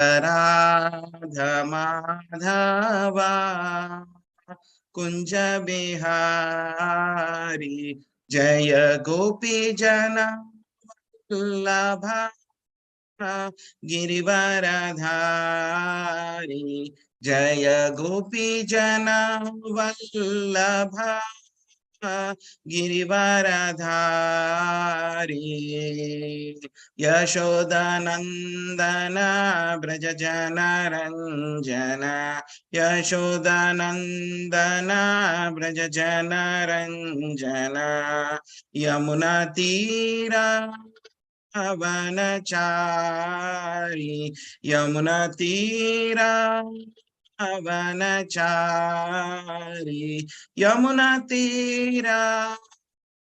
Radha Madhava Kunja Bihari Jaya Gopi Jana Vallabha Girivaradhari Jaya Gopi Jana Vallabha Girivaradhari Yashodanandana Brajajana Ranjana Yashodanandana Brajajana Ranjana Yamuna Tira Avanachari Yamuna Tira Avanachari Yamuna Tira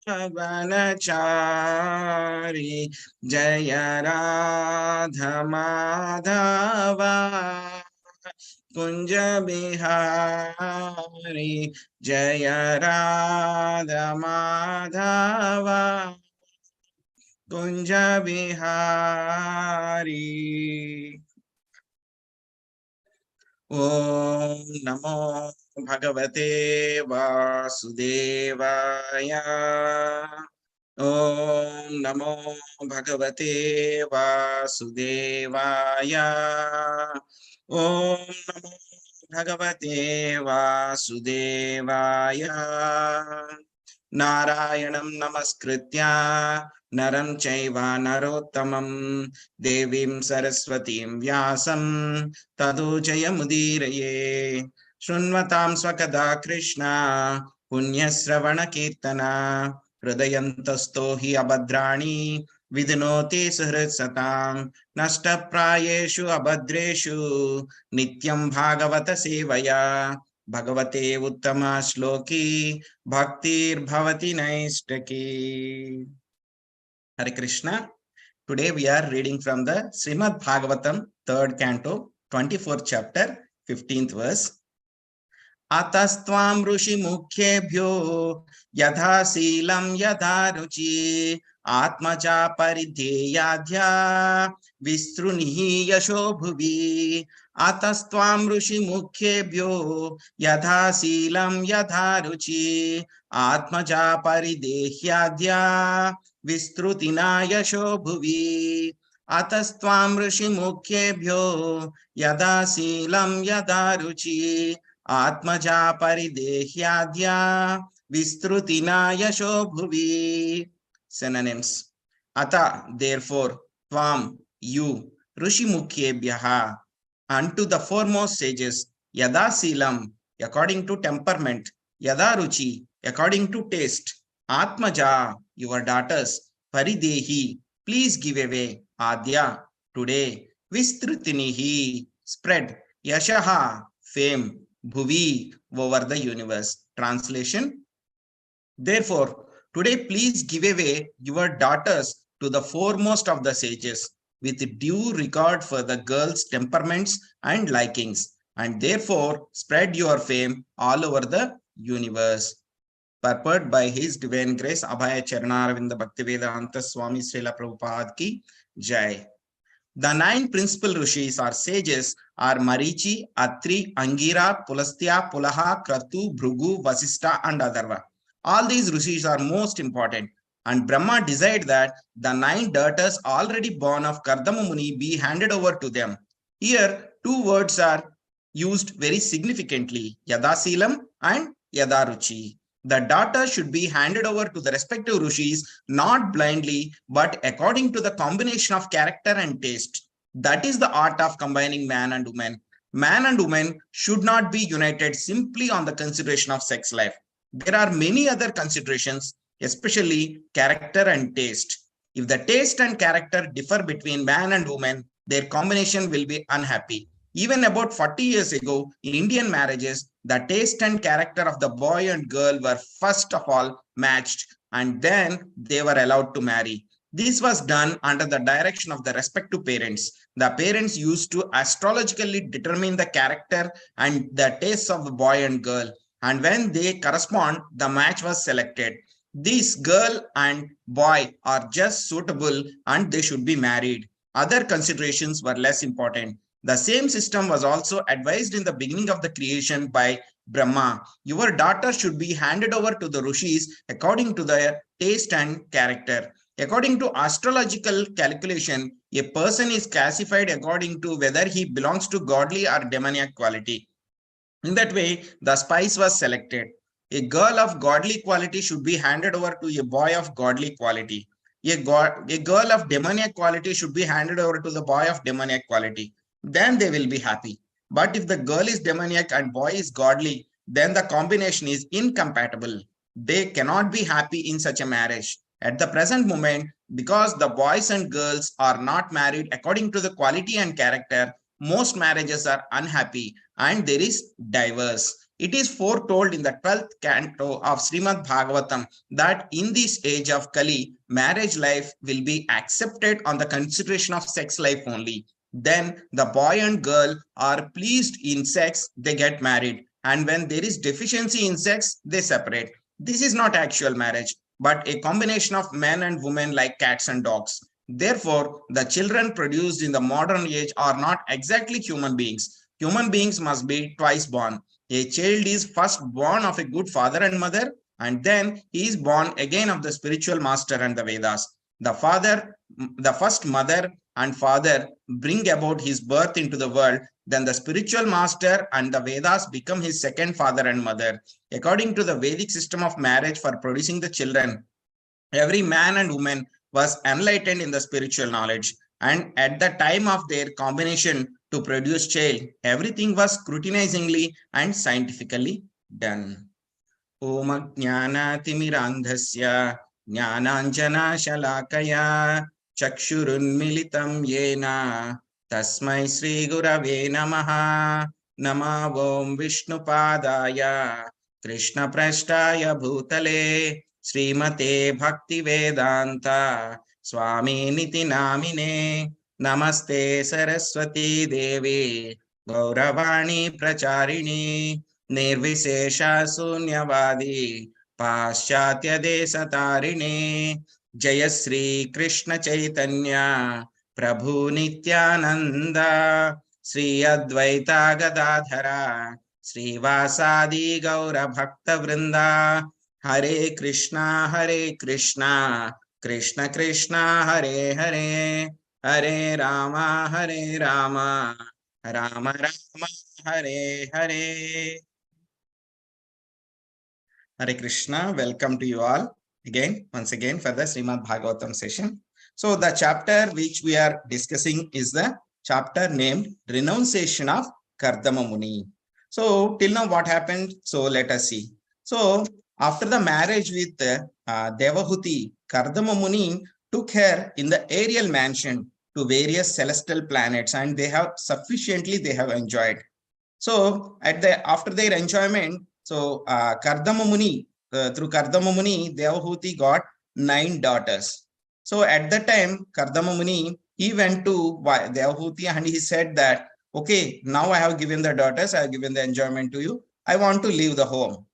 Avanachari Jaya Radha Madhava Kunja Bihari Jaya Radha Madhava Kunja Bihari. Om Namo Bhagavate Vasudevaya. Om Namo Bhagavate Vasudevaya. Om Namo Bhagavate Vasudevaya. Narayanam Namaskritya Naram Chaiva Narottamam Devim Saraswatim Vyasam Tadu Jayamudiraye Shunvatam Swakada Krishna Punyasravana Kirtana Hridayantasto hi Abhadrani Vidinoti Suhritsatam Nashta Prayeshu Abhadreshu Nityam Bhagavata Sevaya Bhagavate Uttama Shloki Bhaktir Bhavati Naistaki. Hare Krishna. Today we are reading from the Srimad Bhagavatam, 3rd canto, 24th chapter, 15th verse. Atastvam Rushi Mukhyebhyo Yadha Silam Yadha Ruchi Atmaja Paridhyayadhya Vistrunihi Yasho Bhuvi. Atastvam Rushi Mukhyebhyo Yadha Silam Yadha Ruchi Atmaja Paridhyayadhya Vistrutina Yasho Bhuvi. Atastvam Rushi Mukhyebhyo Yadha Silam Yadha Ruchi Atmaja Paridehyadhya Vistrutina Yasho Bhuvi. Synonyms. Ata, therefore, Tvam, you, Rushimukhebhyaha, unto the foremost sages, Yada Silam, according to temperament, Yada Ruchi, according to taste, Atmaja, your daughters, Paridehi, please give away, Adya, today, Vistrutinihi, spread, Yashaha, fame, Bhuvi, over the universe. Translation. Therefore, today please give away your daughters to the foremost of the sages with due regard for the girls' temperaments and likings, and therefore spread your fame all over the universe. Purport by His Divine Grace Abhaya Charanaravindha Bhaktivedanta Swami Srila Prabhupada ki Jai. The 9 principal rishis or sages are Marichi, Atri, Angira, Pulastya, Pulaha, Kratu, Bhrugu, Vasistha, and Adarva. All these rishis are most important, and Brahma desired that the 9 daughters already born of Kardama Muni be handed over to them. Here, 2 words are used very significantly, Yadasilam and Yadaruchi. The daughter should be handed over to the respective rishis, not blindly, but according to the combination of character and taste. That is the art of combining man and woman. Man and woman should not be united simply on the consideration of sex life. There are many other considerations, especially character and taste. If the taste and character differ between man and woman, their combination will be unhappy. Even about 40 years ago, in Indian marriages, the taste and character of the boy and girl were first of all matched, and then they were allowed to marry. This was done under the direction of the respective parents. The parents used to astrologically determine the character and the tastes of the boy and girl, and when they correspond, the match was selected. This girl and boy are just suitable and they should be married. Other considerations were less important. The same system was also advised in the beginning of the creation by Brahma. Your daughter should be handed over to the Rishis according to their taste and character. According to astrological calculation, a person is classified according to whether he belongs to godly or demoniac quality. In that way, the spice was selected. A girl of godly quality should be handed over to a boy of godly quality. A girl of demoniac quality should be handed over to the boy of demoniac quality. Then they will be happy. But if the girl is demoniac and boy is godly, then the combination is incompatible. They cannot be happy in such a marriage. At the present moment, because the boys and girls are not married according to the quality and character, most marriages are unhappy and there is divorce. It is foretold in the 12th canto of Srimad Bhagavatam that in this age of Kali, marriage life will be accepted on the consideration of sex life only. Then the boy and girl are pleased in sex, they get married. And when there is deficiency in sex, they separate. This is not actual marriage, but a combination of men and women like cats and dogs. Therefore, the children produced in the modern age are not exactly human beings. Human beings must be twice born. A child is first born of a good father and mother, and then he is born again of the spiritual master and the Vedas. The first mother and father bring about his birth into the world, then the spiritual master and the Vedas become his second father and mother. According to the Vedic system of marriage for producing the children, every man and woman was enlightened in the spiritual knowledge, and at the time of their combination to produce child, everything was scrutinizingly and scientifically done. Om Jnana Timirandhasya Jnananjana Shalakaya Chakshurunmilitam Yena Tasmai Sri Gurave Namaha. Nama Om Vishnupadaya Krishna Prashtaya Bhutale Srimate Bhakti Vedanta Swami Niti Namine. Namaste Saraswati Devi Gauravani Pracharini Nirvishesha Sunyavadi Paschatya Desatarini. Jaya Sri Krishna Chaitanya Prabhu Nityananda Sri Advaita Gadadhara Sri Vasadi Gaura Bhakta Vrinda. Hare Krishna Krishna Krishna Hare Hare, Hare Rama Rama Rama Hare Hare. Hare Krishna, welcome to you all once again for the Srimad Bhagavatam session. So the chapter which we are discussing is the chapter named Renunciation of Kardama Muni. So till now what happened? So let us see. So after the marriage with Devahuti, Kardama Muni took her in the aerial mansion to various celestial planets, and they have enjoyed. So after their enjoyment, so Kardama Muni, through Kardama Muni, Devahuti got 9 daughters. So at that time, Kardama Muni, he went to Devahuti and he said that, okay, now I have given the daughters, I have given the enjoyment to you, I want to leave the home.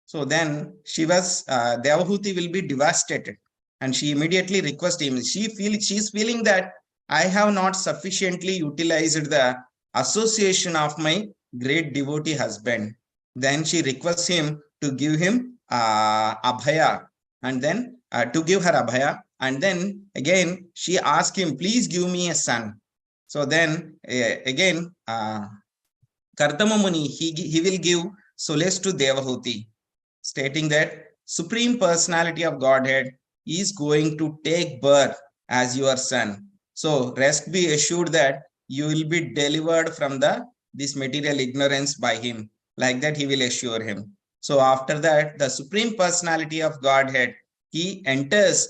So then Devahuti will be devastated, and she immediately requests him. She's feeling that I have not sufficiently utilized the association of my great devotee husband. Then she requests him to give him abhaya, and then to give her abhaya, and then again she asks him, please give me a son. So then again Kardama Muni, he will give solace to Devahuti, stating that Supreme Personality of Godhead is going to take birth as your son. So rest be assured that you will be delivered from this material ignorance by him. Like that he will assure him. So after that, the Supreme Personality of Godhead, he enters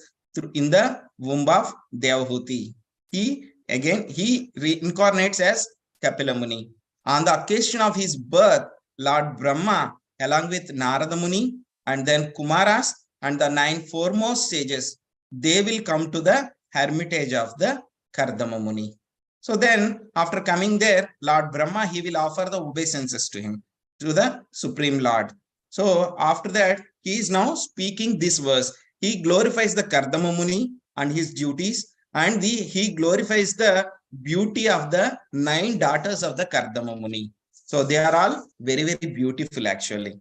in the womb of Devahuti. He reincarnates as Kapila Muni. On the occasion of his birth, Lord Brahma, along with Narada Muni and then Kumaras and the 9 foremost sages, they will come to the hermitage of the Kardama Muni. So then after coming there, Lord Brahma, he will offer the obeisances to him, to the Supreme Lord. So after that, he is now speaking this verse. He glorifies the Kardama Muni and his duties, and he glorifies the beauty of the 9 daughters of the Kardama Muni. So they are all very, very beautiful actually.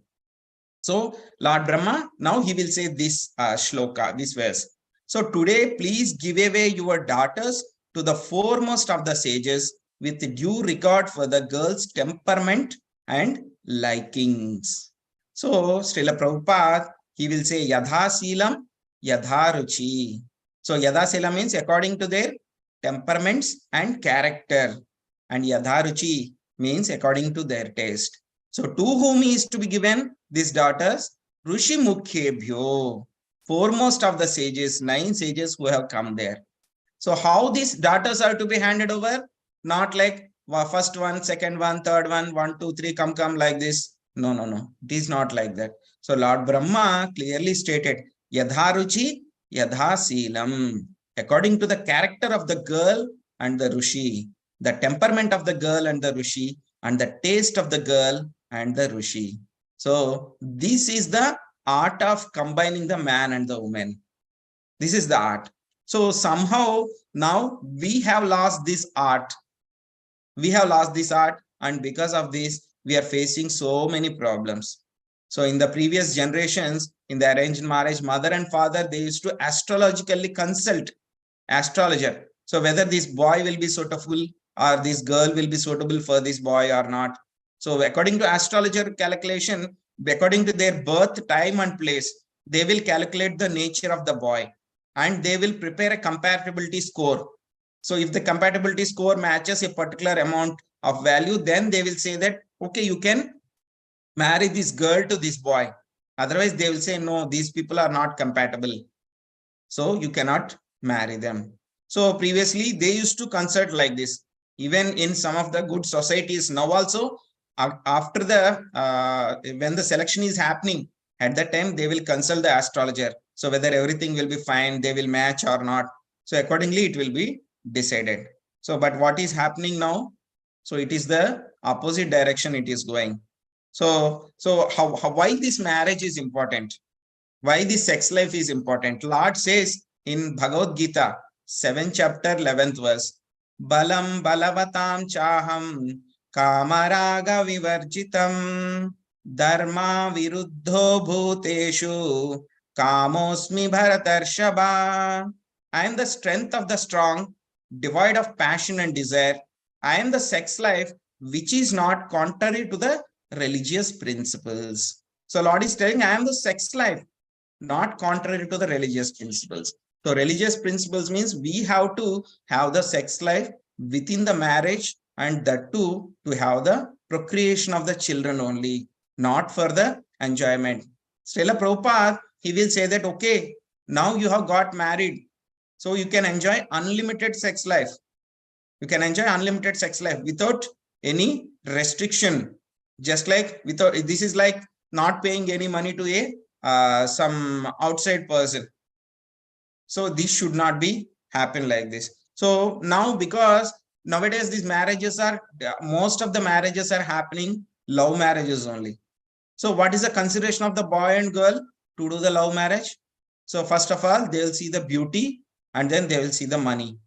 So Lord Brahma, now he will say this shloka, this verse. So today, please give away your daughters to the foremost of the sages with due regard for the girl's temperament and likings. So Srila Prabhupada, he will say Yadha Silam, Yadha Ruchi. So Yadha Silam means according to their temperaments and character. And Yadha Ruchi means according to their taste. So to whom is to be given these daughters? Rushi Mukhebhyo, foremost of the sages, 9 sages who have come there. So how these daughters are to be handed over? Not like first one, second one, third one, 1, 2, 3, come like this. No, no, no. It is not like that. So Lord Brahma clearly stated, Yadha Ruchi, Yadha Silam. According to the character of the girl and the Rushi, the temperament of the girl and the Rushi, and the taste of the girl and the Rushi. So this is the art of combining the man and the woman. This is the art. So somehow now we have lost this art. We have lost this art, and because of this, we are facing so many problems. So in the previous generations, in the arranged marriage, mother and father, they used to astrologically consult astrologer. So whether this boy will be suitable or this girl will be suitable for this boy or not. So according to astrologer calculation, according to their birth time and place, they will calculate the nature of the boy and they will prepare a compatibility score. So if the compatibility score matches a particular amount of value, then they will say that, okay, you can marry this girl to this boy. Otherwise, they will say, no, these people are not compatible. So you cannot marry them. So previously, they used to consult like this. Even in some of the good societies now also, after the, when the selection is happening, at that time, they will consult the astrologer. So whether everything will be fine, they will match or not. So accordingly, it will be decided. So, but what is happening now? So it is the opposite direction it is going. So why this marriage is important? Why this sex life is important? Lord says in Bhagavad Gita, 7th chapter, 11th verse, Balam balavatam chaham kamaraga vivarjitam dharma viruddho bhuteshu kamosmi bharatarshaba. I am the strength of the strong, devoid of passion and desire. I am the sex life which is not contrary to the religious principles. So Lord is telling, I am the sex life, not contrary to the religious principles. So religious principles means we have to have the sex life within the marriage, and that too to have the procreation of the children only, not for the enjoyment. Srila Prabhupada, he will say that, okay, now you have got married, so you can enjoy unlimited sex life. You can enjoy unlimited sex life without any restriction. Just like without, this is like not paying any money to a some outside person. So this should not be happen like this. So now, because nowadays these marriages are, most of the marriages are happening love marriages only. So what is the consideration of the boy and girl to do the love marriage? So first of all, they will see the beauty and then they will see the money.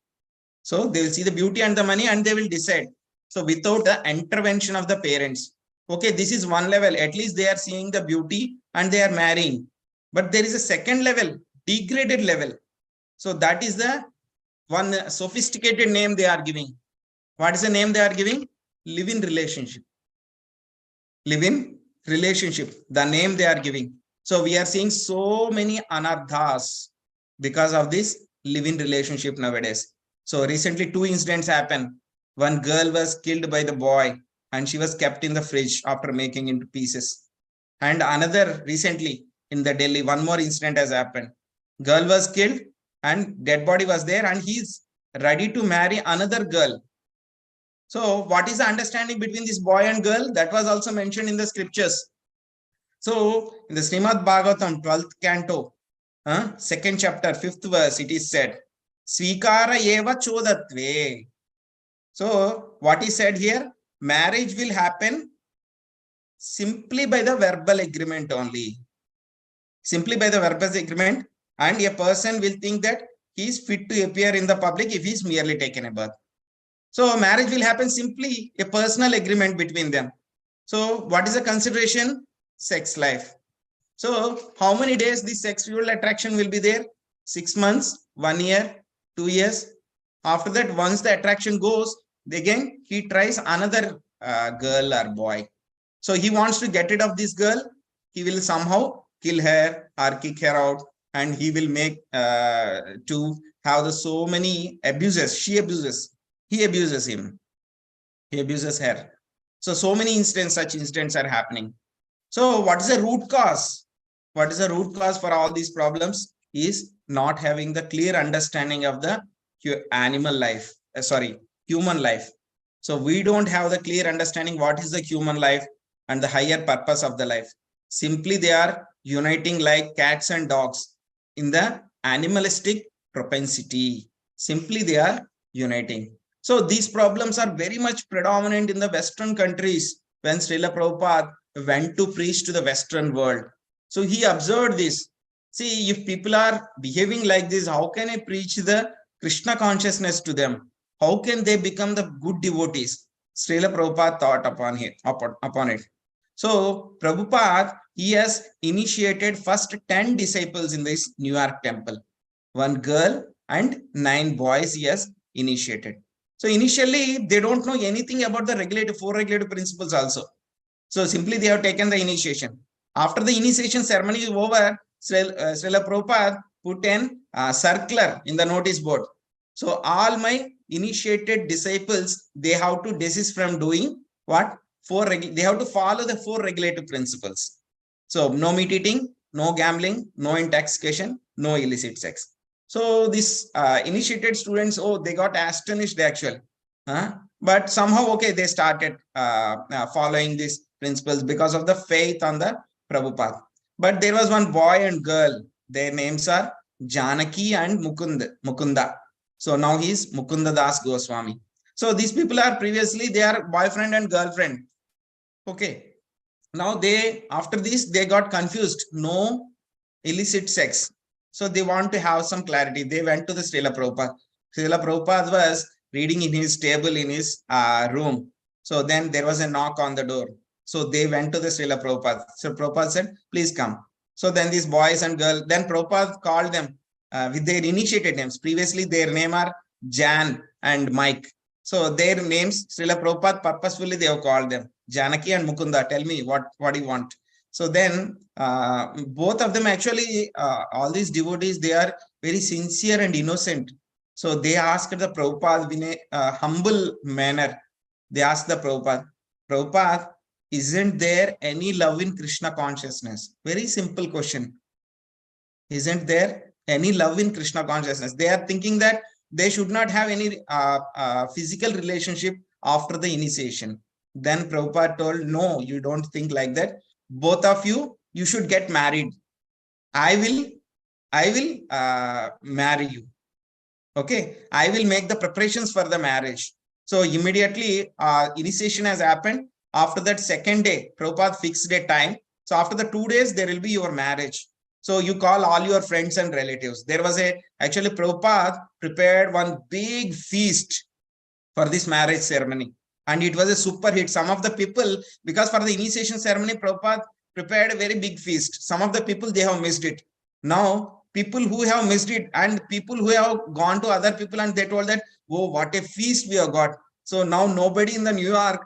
So they will see the beauty and the money and they will decide. So without the intervention of the parents, okay, this is one level. At least they are seeing the beauty and they are marrying. But there is a second level, degraded level. So that is the one sophisticated name they are giving. What is the name they are giving? Live-in relationship. Live-in relationship, the name they are giving. So we are seeing so many anarthas because of this live-in relationship nowadays. So recently 2 incidents happened. One girl was killed by the boy and she was kept in the fridge after making into pieces. And another recently in the Delhi, one more incident has happened. Girl was killed and dead body was there and he's ready to marry another girl. So what is the understanding between this boy and girl? That was also mentioned in the scriptures. So in the Srimad Bhagavatam, 12th canto, 2nd chapter, 5th verse, it is said, Svikara eva chodatve. So what is said here? Marriage will happen simply by the verbal agreement only. Simply by the verbal agreement, and a person will think that he is fit to appear in the public if he is merely taken a bath. So marriage will happen simply a personal agreement between them. So what is the consideration? Sex life. So how many days the sexual attraction will be there? 6 months, 1 year, 2 years. After that, once the attraction goes, again he tries another girl or boy. So he wants to get rid of this girl. He will somehow kill her or kick her out, and he will make to have the so many abuses. She abuses. He abuses him. He abuses her. So many instances, such instances are happening. So what is the root cause? What is the root cause for all these problems? Is not having the clear understanding of the animal life. Human life. So we don't have the clear understanding what is the human life and the higher purpose of the life. Simply they are uniting like cats and dogs in the animalistic propensity. Simply they are uniting. So these problems are very much predominant in the Western countries when Srila Prabhupada went to preach to the Western world. So he observed this. See, if people are behaving like this, how can I preach the Krishna consciousness to them? How can they become the good devotees? Srila Prabhupada thought upon it. So Prabhupada, he has initiated first 10 disciples in this New York temple. 1 girl and 9 boys he has initiated. So initially, they don't know anything about the 4 regulative principles also. So simply they have taken the initiation. After the initiation ceremony is over, Srila Prabhupada put an circular in the notice board. So all my initiated disciples, they have to desist from doing what? They have to follow the 4 regulative principles. So no meat eating, no gambling, no intoxication, no illicit sex. So this initiated students, they got astonished actually. But somehow, okay, they started following these principles because of the faith on the Prabhupada. But there was one boy and girl. Their names are Janaki and Mukunda. So now he is Mukunda Das Goswami. So these people are previously, they are boyfriend and girlfriend. Okay. Now after this, they got confused. No illicit sex. So they want to have some clarity. They went to the Srila Prabhupada. Srila Prabhupada was reading in his table in his room. So then there was a knock on the door. So they went to the Srila Prabhupada. So Prabhupada said, please come. So then these boys and girls, then Prabhupada called them with their initiated names. Previously, their name are Jan and Mike. So their names, Srila Prabhupada purposefully they have called them. Janaki and Mukunda, tell me what do you want? So then both of them actually, all these devotees, they are very sincere and innocent. So they asked the Prabhupada in a humble manner. They asked the Prabhupada, isn't there any love in Krishna consciousness? Very simple question. Isn't there any love in Krishna consciousness? They are thinking that they should not have any physical relationship after the initiation. Then Prabhupada told, no, you don't think like that. Both of you should get married. I will marry you. Okay, I will make the preparations for the marriage. So immediately initiation has happened. After that second day, Prabhupada fixed a time. So after the 2 days, there will be your marriage. So you call all your friends and relatives. There was actually Prabhupada prepared one big feast for this marriage ceremony. And it was a super hit. Some of the people, because for the initiation ceremony, Prabhupada prepared a very big feast. Some of the people, they have missed it. Now, people who have missed it and people who have gone to other people and they told that, oh, what a feast we have got. So now nobody in the New York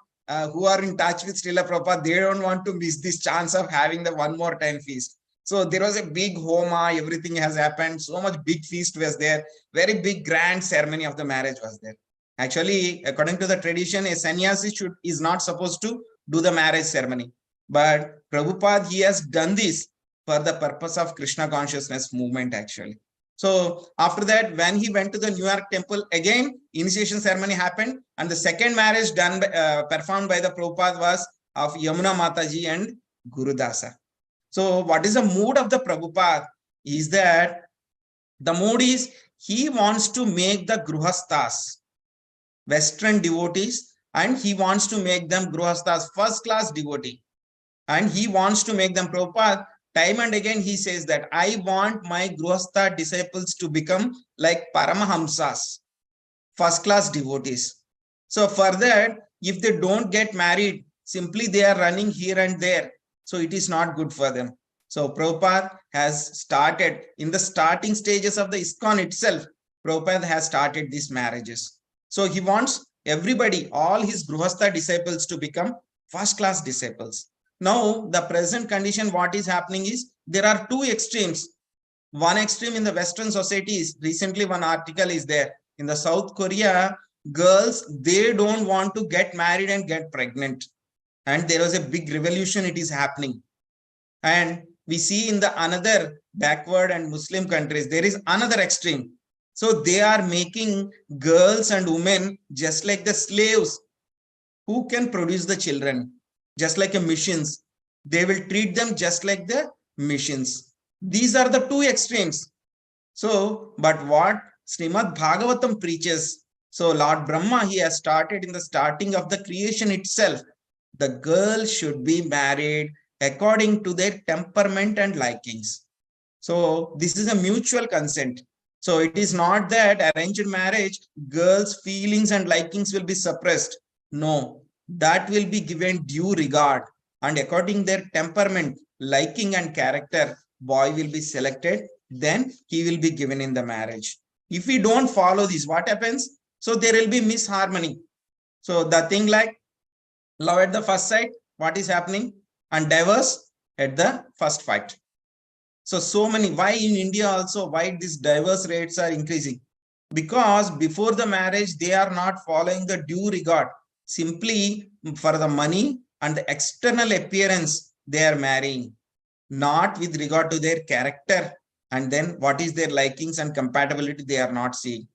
who are in touch with Srila Prabhupada, they don't want to miss this chance of having the one more time feast. So there was a big homa, everything has happened. So much big feast was there. Very big grand ceremony of the marriage was there. Actually, according to the tradition, a sannyasi is not supposed to do the marriage ceremony. But Prabhupada, he has done this for the purpose of Krishna consciousness movement actually. So after that, when he went to the New York temple, again, initiation ceremony happened. And the second marriage done performed by the Prabhupada was of Yamuna Mataji and Gurudasa. So what is the mood of the Prabhupada is that the mood is he wants to make the Gruhastas, Western devotees, and he wants to make them Gruhastas, first class devotee. And he wants to make them Prabhupada. Time and again, he says that I want my Gruhastha disciples to become like Paramahamsas, first class devotees. So for that, if they don't get married, simply they are running here and there. So it is not good for them. So Prabhupada has started in the starting stages of the ISKCON itself. Prabhupada has started these marriages. So he wants everybody, all his Grihastha disciples to become first class disciples. Now, the present condition, what is happening is there are two extremes. One extreme in the Western societies, recently one article is there. In the South Korea, girls, they don't want to get married and get pregnant. And there was a big revolution, it is happening. And we see in the another backward and Muslim countries, there is another extreme. So they are making girls and women just like the slaves who can produce the children, just like a machines. They will treat them just like the machines. These are the two extremes. So, but what Srimad Bhagavatam preaches, so Lord Brahma, he has started in the starting of the creation itself. The girl should be married according to their temperament and likings. So this is a mutual consent. So it is not that arranged marriage, girls' feelings and likings will be suppressed. No, that will be given due regard. And according their temperament, liking and character, boy will be selected. Then he will be given in the marriage. If we don't follow this, what happens? So there will be misharmony. So the thing like love at the first sight, what is happening? And divorce at the first fight. So many, why in India also, why these divorce rates are increasing? Because before the marriage, they are not following the due regard. Simply for the money and the external appearance, they are marrying, not with regard to their character. And then what is their likings and compatibility, they are not seeing.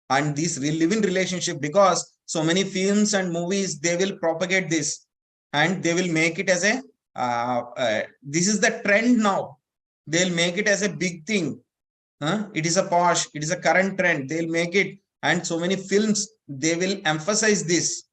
And this live-in relationship, because so many films and movies, they will propagate this and they will make it as a, this is the trend now. They'll make it as a big thing. It is a posh, it is a current trend. They'll make it, and so many films, they will emphasize this.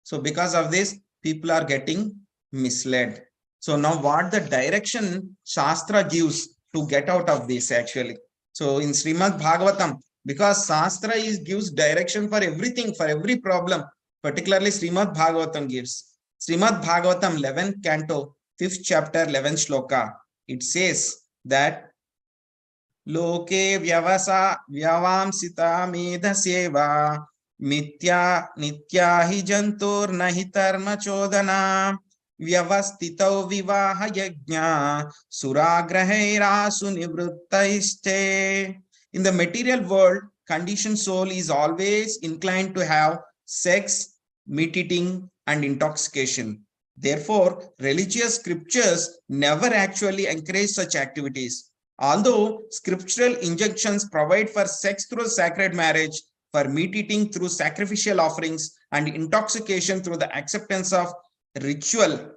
So because of this, people are getting misled. So now what the direction Shastra gives to get out of this actually. So in Srimad Bhagavatam, because Shastra gives direction for everything, for every problem, particularly Srimad Bhagavatam gives. Srimad Bhagavatam 11th canto, 5th chapter, 11th shloka. It says that Loke vyavamsita medhaseva mitya nitya hi jantur nahi dharma chodana vyavastitau vivaha yajna suragrahaira sunivruttaiste. In the material world, conditioned soul is always inclined to have sex, meat eating, and intoxication. Therefore, religious scriptures never actually encourage such activities. Although scriptural injunctions provide for sex through sacred marriage, for meat eating through sacrificial offerings, and intoxication through the acceptance of ritual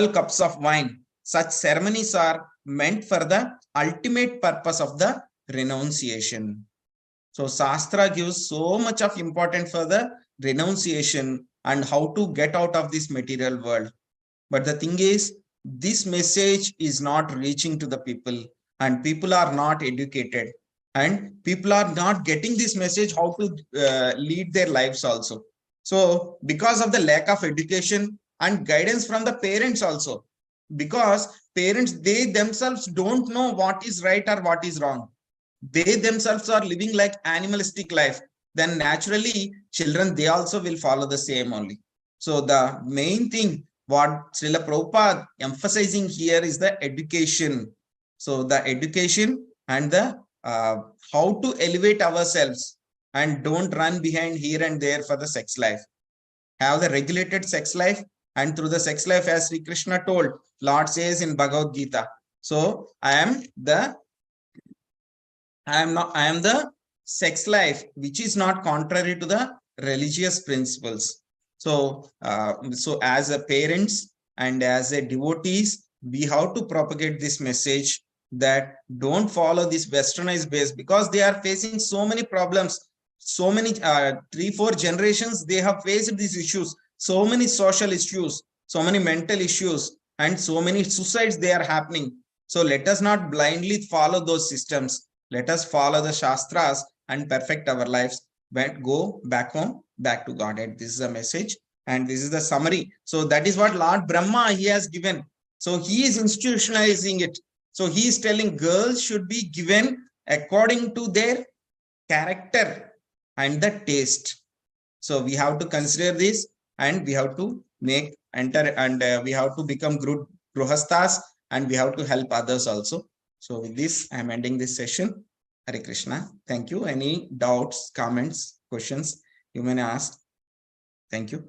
cups of wine, such ceremonies are meant for the ultimate purpose of the renunciation. So Shastra gives so much of importance for the renunciation and how to get out of this material world. But the thing is, this message is not reaching to the people, and people are not educated, and people are not getting this message how to lead their lives also. So because of the lack of education and guidance from the parents also, because parents, they themselves don't know what is right or what is wrong. They themselves are living like animalistic life. Then naturally children, they also will follow the same only. So the main thing what Srila Prabhupada emphasizing here is the education. So the education and the how to elevate ourselves and don't run behind here and there for the sex life. Have the regulated sex life, and through the sex life, as Sri Krishna told, Lord says in Bhagavad Gita. So I am the sex life, which is not contrary to the religious principles. So, so as a parents and as a devotees, we have to propagate this message that don't follow this westernized base, because they are facing so many problems. So many 3-4 generations, they have faced these issues, so many social issues, so many mental issues, and so many suicides they are happening. So let us not blindly follow those systems. Let us follow the Shastras and perfect our lives. But go back home back to Godhead. This is a message, and this is the summary. So that is what Lord Brahma, he has given. So he is institutionalizing it. So he is telling girls should be given according to their character and the taste. So we have to consider this, and we have to enter, and we have to become good gruhasthas, and we have to help others also. So with this, I am ending this session. Hare Krishna. Thank you. Any doubts, comments, questions you may ask? Thank you.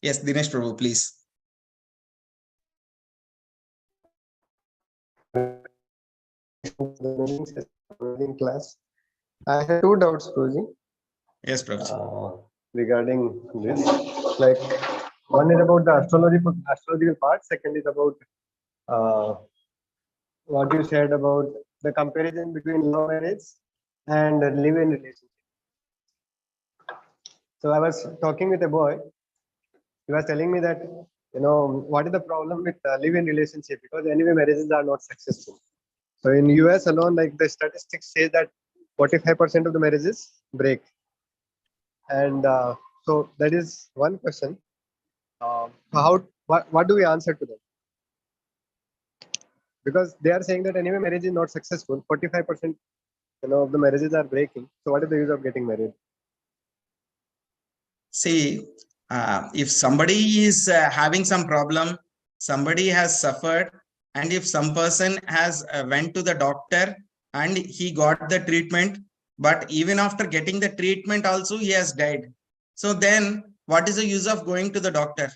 Yes, Dinesh Prabhu, please. Class. I had two doubts, Prabhuji. Yes, Prabhuji. Regarding this, like one is about the astrological part. Second is about what you said about the comparison between love marriage and live-in relationship. So I was talking with a boy. He was telling me that, what is the problem with live-in relationship, because anyway marriages are not successful. So in US alone, like the statistics say that 45% of the marriages break. And so that is one question. What do we answer to them? Because they are saying that anyway marriage is not successful. 45% of the marriages are breaking. So what is the use of getting married? See, if somebody is having some problem, somebody has suffered, and if some person has went to the doctor and he got the treatment, but even after getting the treatment also he has died. So then what is the use of going to the doctor?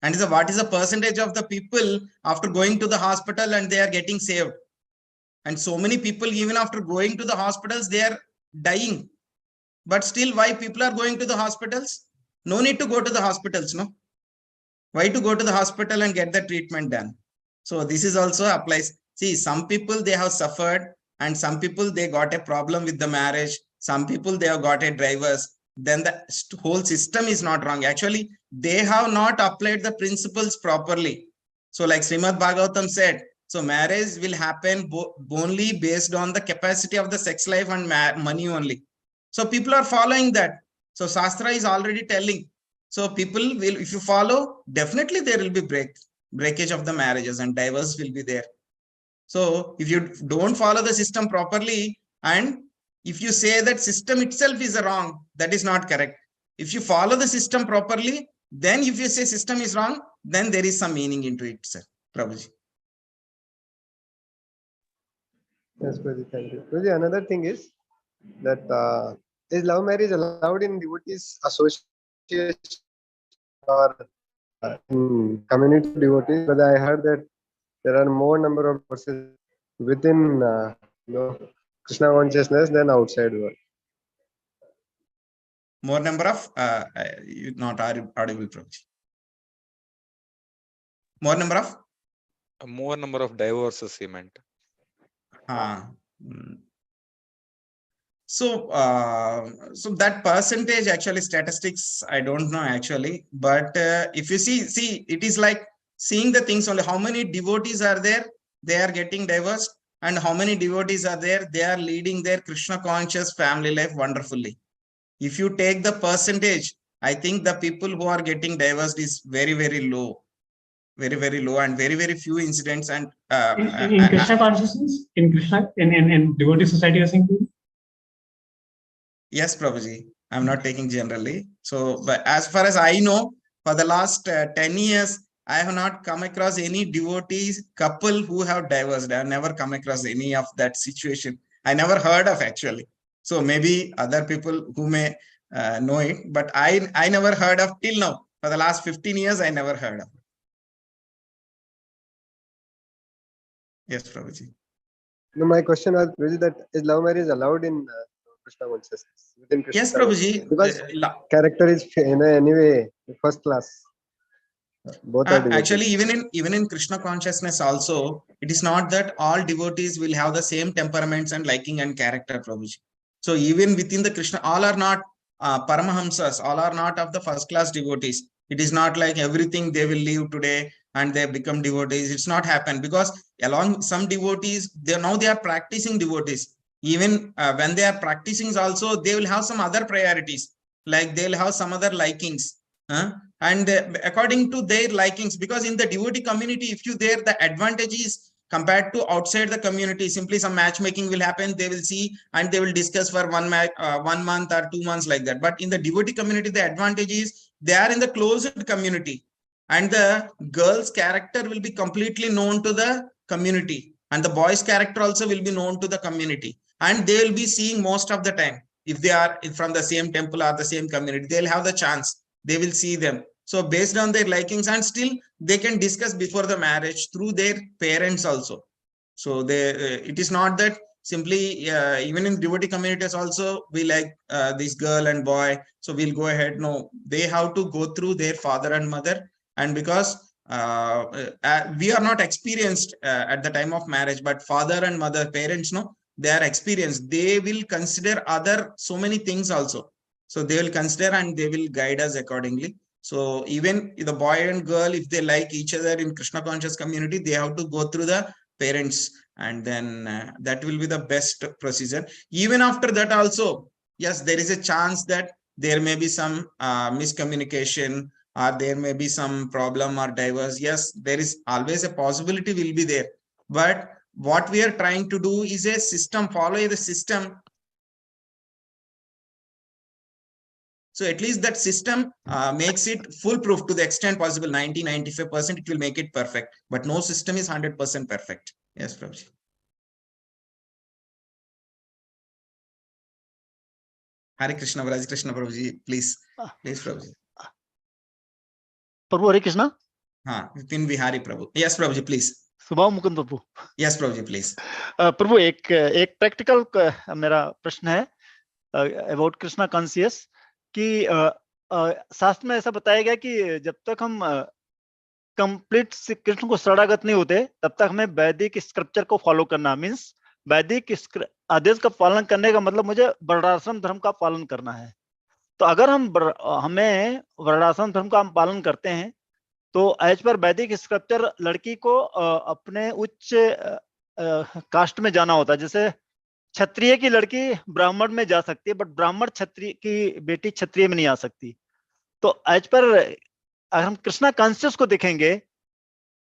And what is the percentage of the people after going to the hospital and they are getting saved? And so many people, even after going to the hospitals, they are dying. But still, why people are going to the hospitals? No need to go to the hospitals, no? Why to go to the hospital and get the treatment done? So this is also applies. See, some people, they have suffered, and some people, they got a problem with the marriage. Some people, they have got a divorce. Then the whole system is not wrong. Actually, they have not applied the principles properly. So like Srimad Bhagavatam said, so marriage will happen only based on the capacity of the sex life and money only. So people are following that. So Shastra is already telling. So people will, if you follow, definitely there will be breakage of the marriages and divorce will be there. So if you don't follow the system properly, and if you say that system itself is wrong, that is not correct. If you follow the system properly, then if you say system is wrong, then there is some meaning into it, sir. Prabhuji. Yes, Prabhuji, thank you. Prabhuji, another thing is that is love marriage allowed in devotees association or in community of devotees? Because I heard that there are more number of courses within Krishna consciousness than outside world. More number of not audible, Prabhuji. More number of divorces, he meant. So that percentage, actually statistics, I don't know actually, but if you see, it is like seeing the things only. How many devotees are there? They are getting divorced, and how many devotees are there? They are leading their Krishna conscious family life wonderfully. If you take the percentage, I think the people who are getting divorced is very, very low. Very, very low, and very, very few incidents. And in Krishna consciousness, in devotee society, you're saying? Yes, Prabhuji. I'm not taking generally. So, but as far as I know, for the last 10 years, I have not come across any devotees couple who have divorced. I have never come across any of that situation. I never heard of actually. So maybe other people who may know it, but I never heard of till now. For the last 15 years, I never heard of. Yes, Prabhuji. No, my question was, that is love marriage allowed in Krishna consciousness? Within Krishna yes, Prabhuji. Because character is anyway first class. Both are actually, even in Krishna consciousness also, it is not that all devotees will have the same temperaments and liking and character, Prabhuji. So even within the Krishna, all are not Paramahamsas, all are not of the first class devotees. It is not like everything they will leave today and they become devotees. It's not happened, because along some devotees, they are practicing devotees. Even when they are practicing also, they will have some other priorities, like they'll have some other likings, and according to their likings, because in the devotee community, if you there, the advantage is compared to outside the community, simply some matchmaking will happen, they will see and they will discuss for 1 month or 2 months, like that. But in the devotee community, the advantage is they are in the closed community, and the girl's character will be completely known to the community, and the boy's character also will be known to the community, and they will be seeing most of the time. If they are from the same temple or the same community, they'll have the chance, they will see them. So based on their likings, and still they can discuss before the marriage through their parents also. So they it is not that simply even in devotee communities also, we like this girl and boy, so we'll go ahead. No, they have to go through their father and mother. And because we are not experienced at the time of marriage, but father and mother, parents, no, they are experienced, they will consider other so many things also. So they will consider and they will guide us accordingly. So even the boy and girl, if they like each other in Krishna conscious community, they have to go through the parents, and then that will be the best procedure. Even after that also, yes, there is a chance that there may be some miscommunication, or there may be some problem or divorce. Yes, there is always a possibility will be there. But what we are trying to do is a system, follow the system. So at least that system makes it foolproof to the extent possible. 90-95% it will make it perfect, but no system is 100% perfect. Yes, Prabhuji. Hare Krishna, Vraj Krishna Prabhuji, please. Please, Prabhuji. Prabhu, Hare Krishna. Vipin Vihari Prabhu. Yes, Prabhuji, please. Subhav Mukund Prabhu. Yes, Prabhuji, please. प्रभु एक practical मेरा प्रश्न है about Krishna conscious कि शास्त्र में ऐसा बताया गया कि जब तक हम कंप्लीट कृष्ण को शरणागत नहीं होते, तब तक हमें वैदिक स्क्रिप्चर को फॉलो करना, मींस वैदिक आदेश का पालन करने का मतलब मुझे वर्णाश्रम धर्म का पालन करना है। तो अगर हमें वर्णाश्रम धर्म का हम पालन करते हैं, तो एज पर वैदिक स्क्रिप्चर लड़की को अपने उच्च कास्ट में जाना होता है। जैसे क्षत्रिय की लड़की ब्राह्मण में जा सकती है, बट ब्राह्मण क्षत्रिय की बेटी क्षत्रिय में नहीं आ सकती। तो एज पर अगर हम कृष्णा कॉन्शियस को देखेंगे,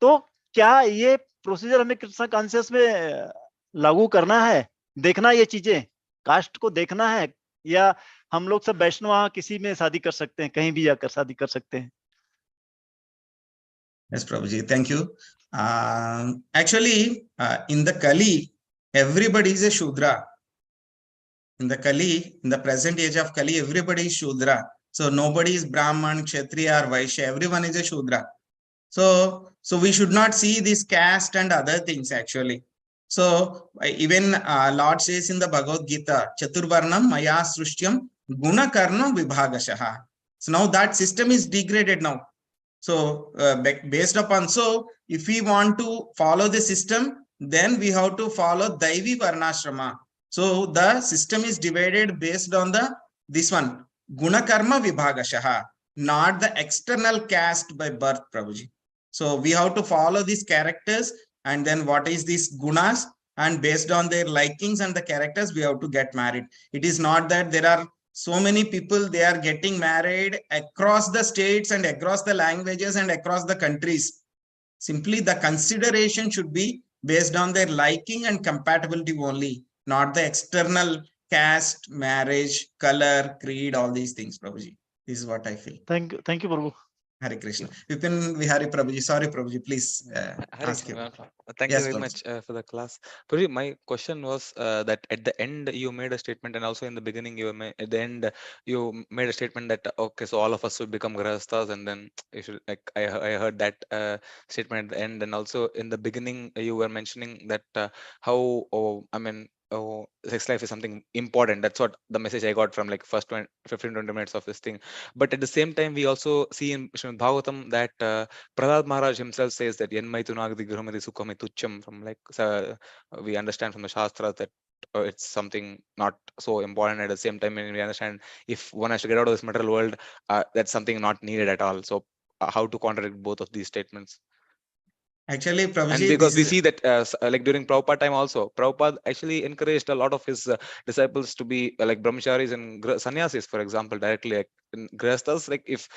तो क्या ये प्रोसीजर हमें कृष्णा कॉन्शियस में लागू करना है, देखना ये चीजें, कास्ट को देखना है, या हम लोग सब वैष्णव किसी में शादी कर सकते हैं, कहीं भी जाकर शादी कर सकते हैं? Yes, Prabhuji, thank you. Actually, in the Kali, everybody is a Shudra. In the Kali, in the present age of Kali, everybody is Shudra. So nobody is Brahman, Kshatriya or Vaishya. Everyone is a Shudra. So we should not see this caste and other things actually. So even Lord says in the Bhagavad Gita, Chaturvarnam Maya Srushtyam Guna Karna Vibhagashaha. So now that system is degraded now. So based upon, so if we want to follow the system, then we have to follow Daivi Varnashrama. So the system is divided based on this one, Guna Karma Vibhagashaha, not the external caste by birth, Prabhuji. So we have to follow these characters, and then what is these gunas, and based on their likings and the characters, we have to get married. It is not that there are so many people, they are getting married across the states and across the languages and across the countries. Simply the consideration should be based on their liking and compatibility only, not the external caste, marriage, color, creed, all these things, Prabhuji. This is what I feel. Thank you, Prabhu. Hare Krishna. Vipin Vihari Prabhuji. Sorry, Prabhuji, please ask you. Thank you very much for the class. Prabhuji, my question was that at the end you made a statement, and also in the beginning at the end you made a statement that okay, so all of us should become grahasthas, and then you should, like I heard that statement at the end, and also in the beginning you were mentioning that sex life is something important. That's what the message I got from like first 15-20 minutes of this thing. But at the same time, we also see in Srimad Bhagavatam that Prahlad Maharaj himself says that Yanmaitunagdi Grahmati Sukhami Tucham, from like we understand from the Shastras that it's something not so important. At the same time, when we understand if one has to get out of this material world, that's something not needed at all. So how to contradict both of these statements? Actually, And Prabhuji, because this we is see that like during Prabhupada time also, Prabhupada actually encouraged a lot of his disciples to be like brahmacharis and sannyasis, for example, directly. Like in grihasthas, like if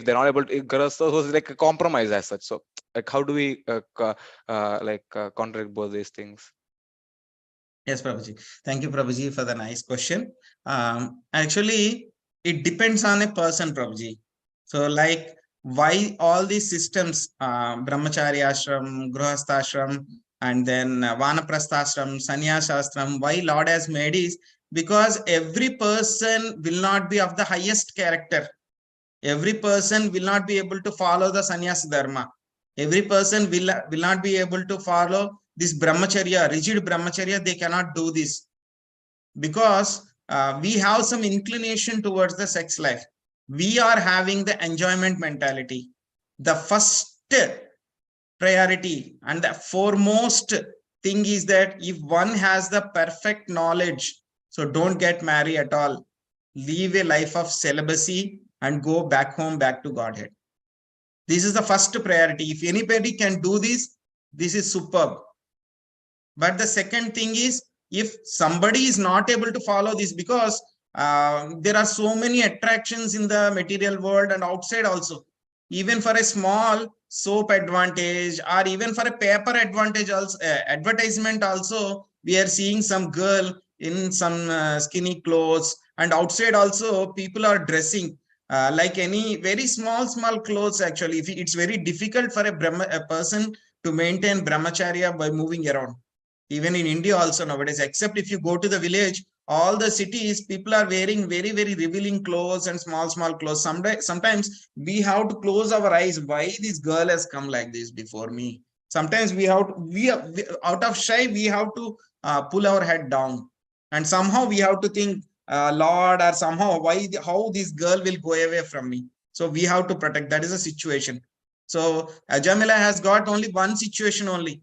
they're not able to, grihasthas was like a compromise as such. So like how do we contradict both these things? yes, Prabhuji. Thank you, Prabhuji, for the nice question. Actually, it depends on a person, Prabhuji. So, like, why all these systems, Brahmachari Ashram, Grihastha Ashram, and then Vanaprastha Ashram, Sannyas Ashram, why Lord has made is because every person will not be of the highest character. Every person will not be able to follow the sannyas dharma. Every person will not be able to follow this brahmacharya, rigid brahmacharya. They cannot do this because we have some inclination towards the sex life. We are having the enjoyment mentality. The first priority and the foremost thing is that if one has the perfect knowledge, so don't get married at all. Live a life of celibacy and go back home, back to Godhead. This is the first priority. If anybody can do this, this is superb. But the second thing is, if somebody is not able to follow this, because there are so many attractions in the material world and outside also, even for a small soap advantage or even for a paper advantage also, advertisement also, we are seeing some girl in some skinny clothes, and outside also people are dressing like any very small clothes. Actually, if it's very difficult for a person to maintain brahmacharya by moving around. Even in India also nowadays, except if you go to the village, all the cities, people are wearing very, very revealing clothes and small clothes. Sometimes we have to close our eyes. Why this girl has come like this before me? Sometimes we have to, we out of shy, we have to pull our head down. And somehow we have to think, Lord, or somehow how this girl will go away from me. So we have to protect. That is a situation. So Ajamila has got only one situation only.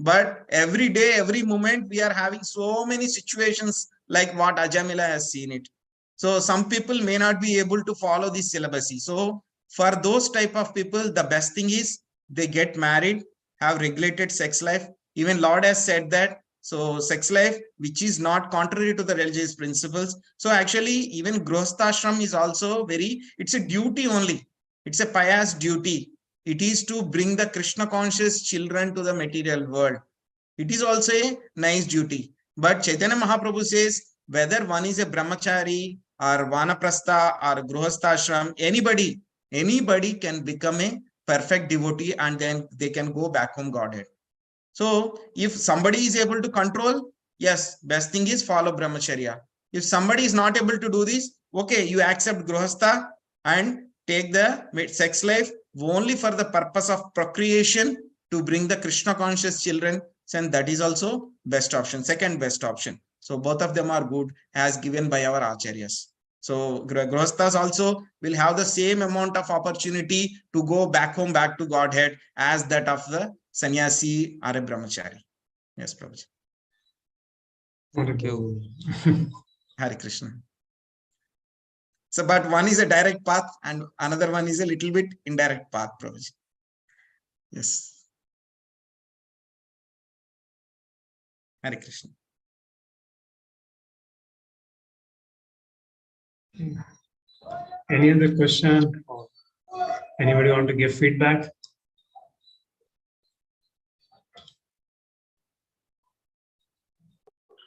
But every day, every moment, we are having so many situations like what Ajamila has seen it. So some people may not be able to follow this syllabus. So for those type of people, the best thing is they get married, have regulated sex life. Even Lord has said that. So sex life, which is not contrary to the religious principles. So actually, even Grihasthashram is also it's a duty only. It's a pious duty. It is to bring the Krishna conscious children to the material world. It is also a nice duty. But Chaitanya Mahaprabhu says, whether one is a brahmachari or vanaprastha or grihasthashram, anybody can become a perfect devotee and then they can go back home Godhead. So if somebody is able to control, yes, best thing is follow brahmacharya. If somebody is not able to do this, okay, you accept grihastha and take the sex life only for the purpose of procreation to bring the Krishna conscious children, and that is also best option, second best option. So both of them are good as given by our acharyas. So grihasthas also will have the same amount of opportunity to go back home, back to Godhead as that of the sannyasi or a brahmachari. Yes, Prabhuji. Thank you. Hare Krishna. So, but one is a direct path and another one is a little bit indirect path, Prabhuji. Yes. Hare Krishna. Any other question? Or anybody want to give feedback?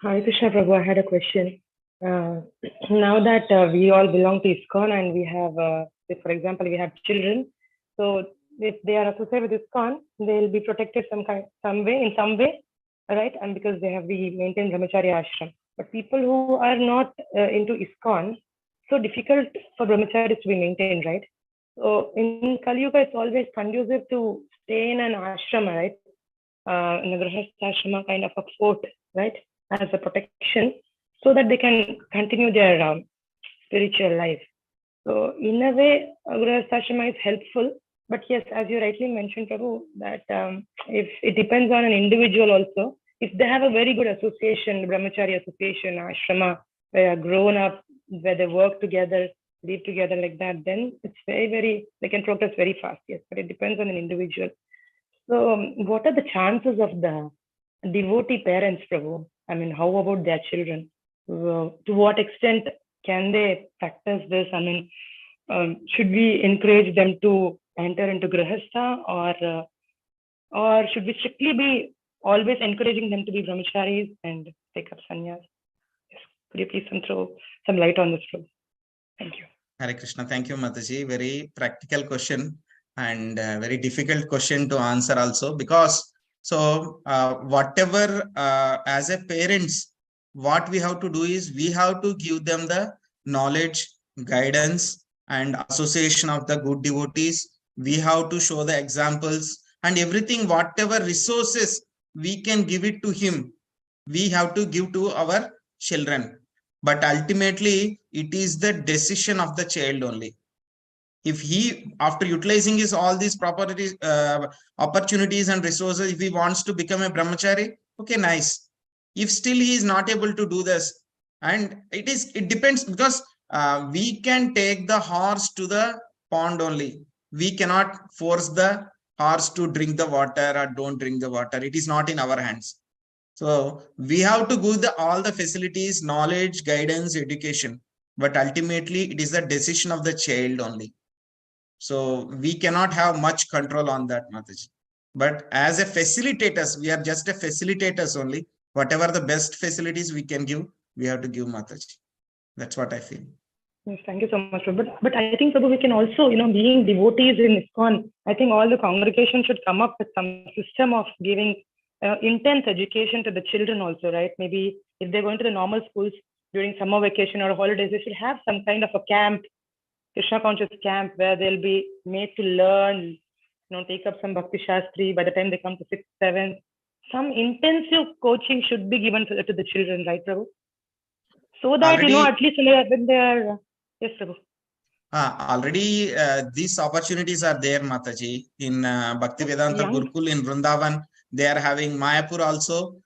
Hare Krishna Prabhu, I had a question. Now that we all belong to ISKCON and we have, for example, we have children, so if they are associated with ISKCON, they'll be protected in some way, right? And because we maintain brahmacharya ashram. But people who are not into ISKCON, so difficult for brahmacharis to be maintained, right? So in Kali Yuga, it's always conducive to stay in an ashrama, right? In a grihastha ashrama kind of a fort, right? As a protection, so that they can continue their spiritual life. So in a way, grihastha is helpful. But yes, as you rightly mentioned, Prabhu, that if it depends on an individual also, if they have a very good association, brahmachari association, ashrama, where they are grown up, where they work together, live together like that, then it's very, they can progress very fast. Yes, but it depends on an individual. So, what are the chances of the devotee parents, Prabhu? I mean, how about their children? To what extent can they practice this? I mean, should we encourage them to enter into grihastha, or should we strictly be always encouraging them to be brahmacharis and take up sannyas? Yes. Could you please throw some light on this, Prabhu? Thank you. Hare Krishna. Thank you, Mataji. Very practical question and very difficult question to answer also, because whatever as a parents, what we have to do is we have to give them the knowledge, guidance, and association of the good devotees. We have to show the examples and everything, whatever resources we can give it to him, we have to give to our children. But ultimately, it is the decision of the child only. If he, after utilizing his all these properties, opportunities and resources, if he wants to become a brahmachari, okay, nice. If still he is not able to do this, and it depends, because we can take the horse to the pond only. We cannot force the horse to drink the water or don't drink the water. It is not in our hands. So we have to give all the facilities, knowledge, guidance, education, but ultimately it is the decision of the child only. So we cannot have much control on that, Mataji. But as a facilitators, we are just a facilitators only. Whatever the best facilities we can give, we have to give, Mataji. That's what I feel. Yes, thank you so much, Prabhu. But I think, Prabhu, we can also, being devotees in ISKCON, I think all the congregation should come up with some system of giving intense education to the children also, right? Maybe if they're going to the normal schools during summer vacation or holidays, they should have some kind of a camp, Krishna conscious camp, where they'll be made to learn, take up some Bhakti Shastri by the time they come to 6th, 7th. Some intensive coaching should be given to the children, right, Prabhu? So that, Already, at least when they are, yes, Prabhu. Already these opportunities are there, Mataji. In Bhaktivedanta Gurukul in Vrindavan, they are having Mayapur also,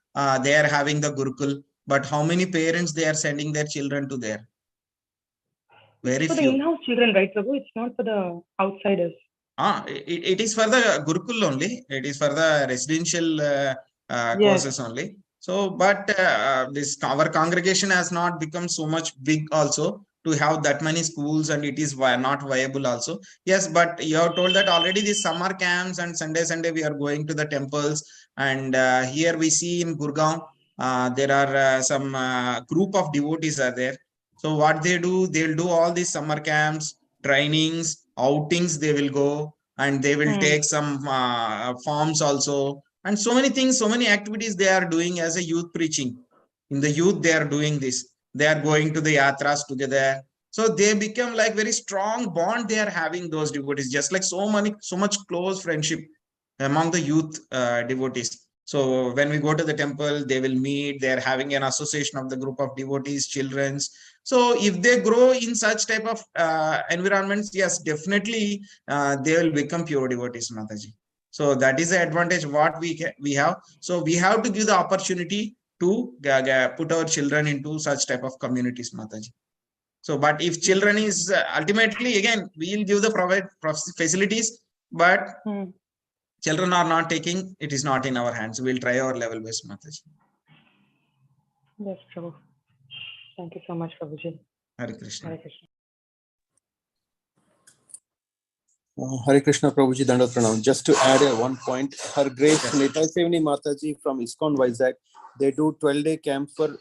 they are having the Gurukul. But how many parents they are sending their children to there? Very few. For the in-house children, right, Prabhu? It's not for the outsiders. It is for the Gurukul only. It is for the residential courses only. So, but our congregation has not become so much big also to have that many schools, and it is not viable also. Yes, but you have told that already these summer camps and Sunday we are going to the temples, and here we see in Gurgaon there are some group of devotees are there. So what they do, they'll do all these summer camps, trainings, outings, they will go, and they will take some forms also, and so many things, so many activities they are doing as a youth preaching. In the youth, they are doing this. They are going to the yatras together. So they become like very strong bond they are having, those devotees, just like so much close friendship among the youth devotees. So when we go to the temple, they will meet, they are having an association of the group of devotees, children's. So if they grow in such type of environments, yes, definitely they will become pure devotees, Mataji. So that is the advantage what we have. So we have to give the opportunity to put our children into such type of communities, Mataji. So, but if children is ultimately, again, we will give the provide facilities, but children are not taking, it is not in our hands. We'll try our level best, Mataji. Yes, Prabhu. Thank you so much, Prabhuji. Hare Krishna. Hare Krishna. Hare Krishna, Prabhuji, Dandavat Pranam. Just to add one point, Her Grace Nitai Sevani Mataji from ISKCON Vizag, they do 12-day camp for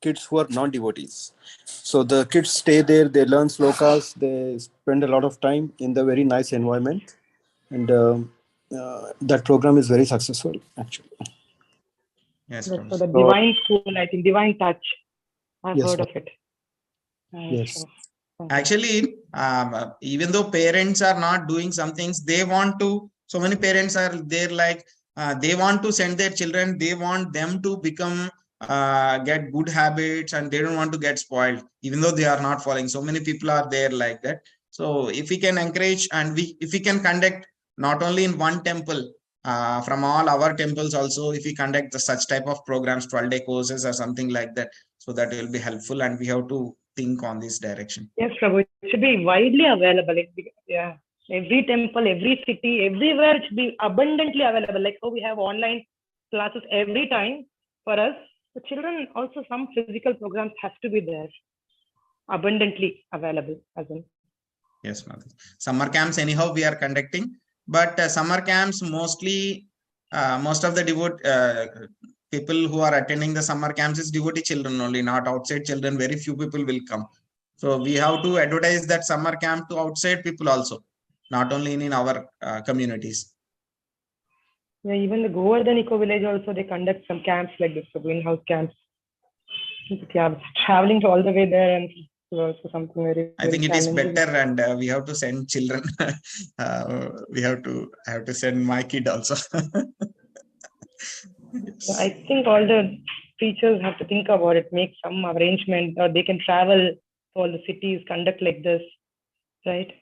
kids who are non-devotees. So the kids stay there, they learn slokas, they spend a lot of time in the very nice environment, and that program is very successful, actually. Yes, so the divine school, I think, divine touch. I've heard of it. Yes. Actually, even though parents are not doing some things, they want to. So many parents are there, like they want to send their children. They want them to become get good habits, and they don't want to get spoiled, even though they are not following. So many people are there like that. So if we can encourage, and if we can conduct not only in one temple, from all our temples also, if we conduct such type of programs, 12-day courses or something like that, so that will be helpful, and we have to think on this direction. Yes, Prabhu, it should be widely available. Yeah, Every temple, every city, everywhere it should be abundantly available. Like, oh, we have online classes every time for us. The children also, some physical programs has to be there, abundantly available as in. Yes, Mataji. Summer camps anyhow we are conducting, but summer camps mostly most of the people who are attending the summer camps is devotee children only, not outside children. Very few people will come. So we have to advertise that summer camp to outside people also, not only in our communities. Yeah, even the Govardhan Eco Village also, they conduct some camps like this, so greenhouse camps. Yeah, traveling to all the way there and also something very. I think it is better, and we have to send children. We have to send my kid also. Yes. I think all the teachers have to think about it, make some arrangement, or they can travel to all the cities, conduct like this, right?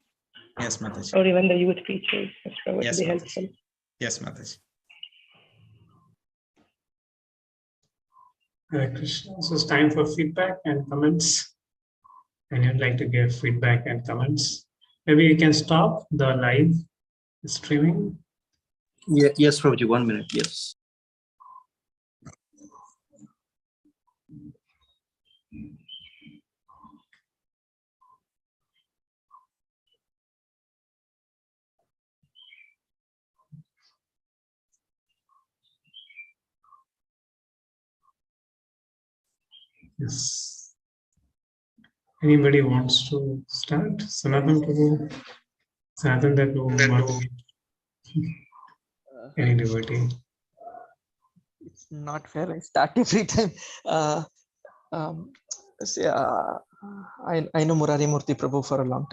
Yes, Mataji. Or even the youth teachers, which would Yes, be Mataji. helpful. Yes, Mataji. Hare Krishna. So it's time for feedback and comments. And you'd like to give feedback and comments. Maybe you can stop the live streaming. Yeah, yes, Prabhuji, 1 minute. Yes. Yes. Anybody wants to start? Sanatan Prabhu? Sanatan Prabhu? Any devotee? It's not fair. I start every time. I know Murari Murthy Prabhu for a long time.